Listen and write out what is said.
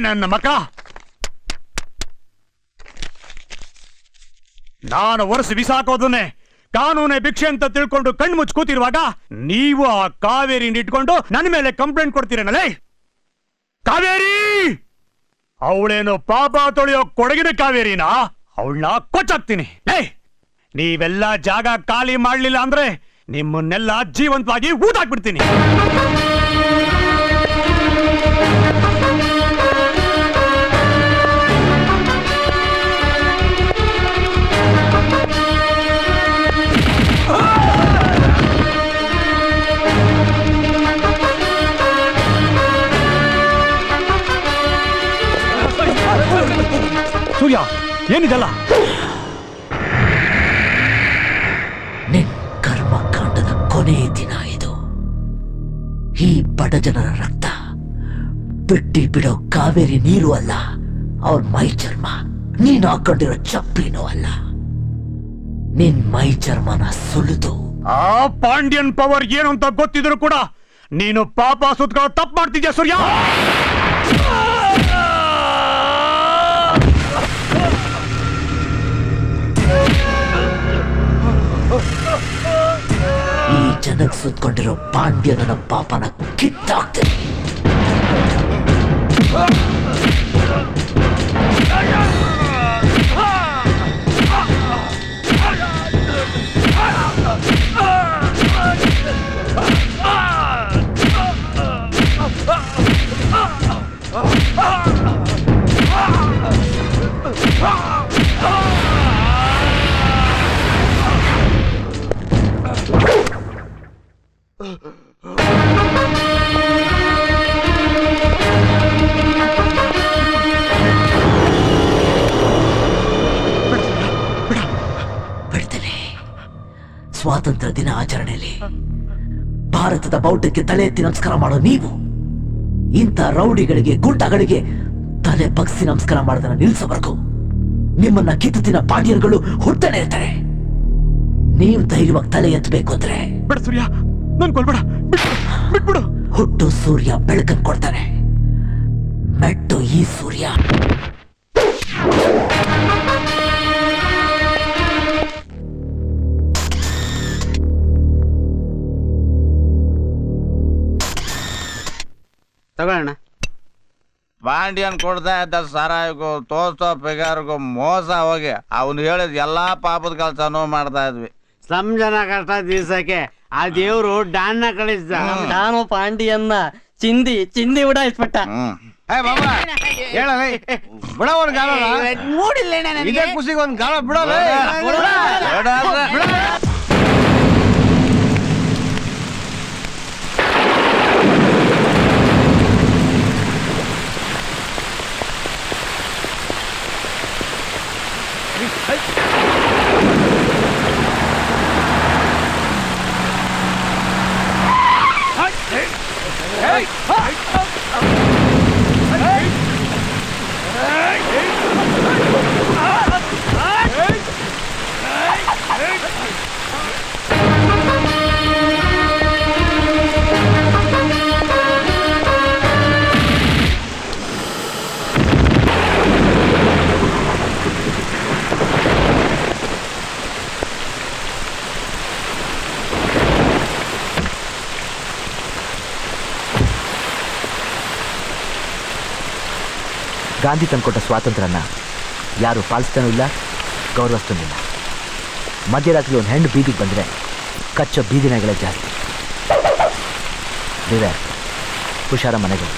ನನ್ನ ಮಕ್ಕ, ನಾನು ಒರೆಸಿ ಬಿಸಾಕೋದನ್ನೇ ಕಾನೂನೇ ಭಿಕ್ಷೆ ಅಂತ ತಿಳ್ಕೊಂಡು ಕಣ್ಣು ಮುಚ್ಚಿ ಕೂತಿರುವಾಗ ನೀವು ಆ ಕಾವೇರಿನ ಇಟ್ಕೊಂಡು ನನ್ನ ಮೇಲೆ ಕಂಪ್ಲೇಂಟ್ ಕೊಡ್ತೀರೇನಲ್ಲೇ? ಕಾವೇರಿ ಅವಳೇನು ಪಾಪ ತೊಳೆಯೋ ಕೊಡಗಿನ ಕಾವೇರಿನ, ಅವಳನ್ನ ಕೊಚ್ಚಾಕ್ತೀನಿ. ನೀವೆಲ್ಲ ಜಾಗ ಖಾಲಿ ಮಾಡ್ಲಿಲ್ಲ ಅಂದ್ರೆ ನಿಮ್ಮನ್ನೆಲ್ಲ ಜೀವಂತವಾಗಿ ಊದಾಕ್ಬಿಡ್ತೀನಿ. ಸೂರ್ಯ, ಏನಿದೆಲ್ಲ? ನಿನ್ ಕರ್ಮಕಾಂಡದ ಕೊನೆಯ ದಿನ ಇದು. ಈ ಬಡ ಜನರ ರಕ್ತ ಬಿಟ್ಟಿ ಬಿಡೋ ಕಾವೇರಿ ನೀರು ಅಲ್ಲ, ಅವ್ರ ಮೈ ಚರ್ಮ. ನೀನ್ ಹಾಕೊಂಡಿರೋ ಚಪ್ಲಿನೂ ಅಲ್ಲ, ನಿನ್ ಮೈ ಚರ್ಮನ ಸುಲಿದು. ಆ ಪಾಂಡ್ಯನ್ ಪವರ್ ಏನು ಅಂತ ಗೊತ್ತಿದ್ರು ಕೂಡ ನೀನು ಪಾಪ ಸುತ್ಕೊಳ್ಳೋ ತಪ್ಪು ಮಾಡ್ತಿದ್ಯಾ ಸೂರ್ಯ. ಈ ಜನಕ್ಕೆ ಸುತ್ಕೊಂಡಿರೋ ಪಾಂಡ್ಯನ ಪಾಪನ ಕಿತ್ತಾಕ್ತೀನಿ. ಸ್ವಾತಂತ್ರ್ಯ ದಿನ ಆಚರಣೆಯಲ್ಲಿ ಭಾರತದ ಬಾವುಟಕ್ಕೆ ತಲೆ ಎತ್ತಿ ನಮಸ್ಕಾರ ಮಾಡೋ ನೀವು ಇಂಥ ರೌಡಿಗಳಿಗೆ, ಗುಂಡಗಳಿಗೆ ತಲೆ ಬಗ್ಸಿ ನಮಸ್ಕಾರ ಮಾಡೋದನ್ನ ನಿಲ್ಸೋವರೆಗೂ ನಿಮ್ಮನ್ನ ಕಿತ್ತುತ್ತಿನ ಪಾಂಡ್ಯರುಗಳು ಹುಟ್ಟನೆ ಇರ್ತಾರೆ. ನೀವು ಧೈರ್ಯವಾಗಿ ತಲೆ ಎತ್ತಬೇಕು ಅಂದ್ರೆ ಬೇಡ ಸೂರ್ಯ, ನನ್ ಕೊಲ್ಬೇಡ, ಬಿಟ್ಬಿಡು. ಹುಟ್ಟು ಸೂರ್ಯ ಬೆಳಕನ್ನು ಕೊಡ್ತಾನೆ, ಮೆಟ್ಟು ಈ ಸೂರ್ಯ. ತಗೊಳ್ಳೋಣ. ಪಾಂಡ್ಯನ್ ಕೊಡ್ತಾ ಇದ್ದ ಸಾರಾಯಿಗೂ ತೋರ್ಸೋ ಪಿಗಾರಿಗೂ ಮೋಸ ಹೋಗಿ ಅವನು ಹೇಳಿದ ಎಲ್ಲಾ ಪಾಪದ ಕೆಲಸನೂ ಮಾಡ್ತಾ ಇದ್ವಿ. ಸ್ಲಮ್ ಜನ ಕಷ್ಟ ದಿವ್ಸಕ್ಕೆ ಆ ದೇವ್ರು ಡಾನ್ನ ಕಳಿಸ್ದ. ನಾನು ಪಾಂಡಿಯನ್ನ ಚಿಂದಿ ಚಿಂದಿ ಉಡಾಯಿಸ್ಬಿಟ್ಟ. ನೋಡಿಲ್ಲ ಖುಷಿಗೆ ಒಂದ್ ಗಾಳ ಬಿಡೋಲ್ಲ. ಗಾಂಧಿ ತಂದುಕೊಟ್ಟ ಸ್ವಾತಂತ್ರ್ಯನ ಯಾರು ಪಾಲಿಸ್ತಾನೂ ಇಲ್ಲ, ಗೌರವಿಸ್ತಾನೂ ಇಲ್ಲ. ಮಧ್ಯರಾತ್ರಿ ಒಂದು ಹೆಣ್ಣು ಬೀದಿಗೆ ಬಂದರೆ ಕಚ್ಚೋ ಬೀದಿನಾಗಳೇ ಜಾಸ್ತಿ. ಹುಷಾರ ಮನೆಗೆ.